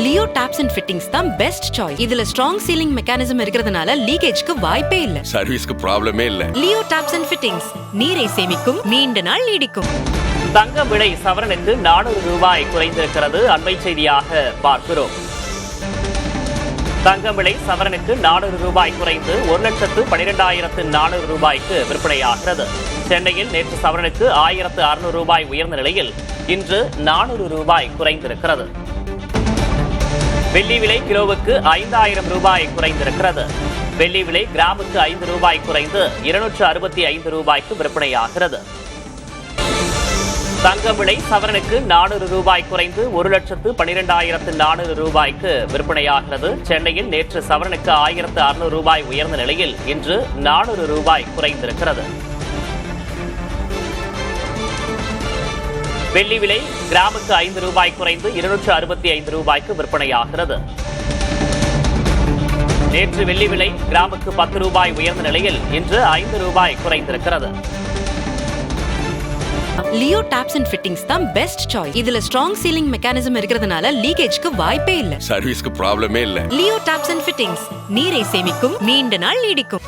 Leo tops and fittings தான் best choice. இதுல strong ceiling mechanism இருக்கிறதுனால லீக்கேஜ்க்கு வாய்ப்பே இல்ல. சர்வீஸ்க்கு ப்ராப்ளமே இல்ல. லியோ டாப்ஸ் அண்ட் ஃபிட்டிங்ஸ் நீரை சேமிக்கும், நீண்ட நாள் நீடிக்கும். தங்கம் விலை சவரனுக்கு 400 ரூபாய் குறைந்திருக்கிறது. அண்மை செய்தியாக பார்க்கிறோம். தங்கம் விலை சவரனுக்கு 400 ரூபாய் குறைந்து 1,12,400 ரூபாய்க்கு விற்பனையாகிறது. சென்னையில் நேற்று சவரனுக்கு 1,600 ரூபாய் உயர்ந்த நிலையில் இன்று 400 ரூபாய் குறைந்திருக்கிறது. வெள்ளி விலை கிலோவுக்கு 5,000 ரூபாய் குறைந்திருக்கிறது. வெள்ளி விலை கிராமுக்கு 5 ரூபாய் குறைந்து 265 ரூபாய்க்கு விற்பனையாகிறது. தங்கம் விலை சவரனுக்கு 400 ரூபாய் குறைந்து 1,12,400 ரூபாய்க்கு விற்பனையாகிறது. சென்னையில் நேற்று சவரனுக்கு 1,600 ரூபாய் உயர்ந்த நிலையில் இன்று 400 ரூபாய் குறைந்திருக்கிறது. வெள்ளி விலை கிராமுக்கு 5 ரூபாய் குறைந்து 265 ரூபாய்க்கு விற்பனையாகிறது. நேற்று வெள்ளி விலை கிராமுக்கு 10 ரூபாய் உயர்ந்த நிலையில் இன்று 5 ரூபாய் குறைந்திருக்கிறது. லியோ டாப்ஸ் அண்ட் ஃபிட்டிங்ஸ் தான் பெஸ்ட் சாய்ஸ். இதுல ஸ்ட்ராங் சீலிங் மெக்கானிசம் இருக்கிறதுனால லீக்கேஜ்க்கு வாய்ப்பே இல்ல. சர்வீஸ்க்கு ப்ராப்ளமே இல்ல. லியோ டாப்ஸ் அண்ட் ஃபிட்டிங்ஸ் நீரை சேமிக்கும், நீண்ட நாள் நீடிக்கும்.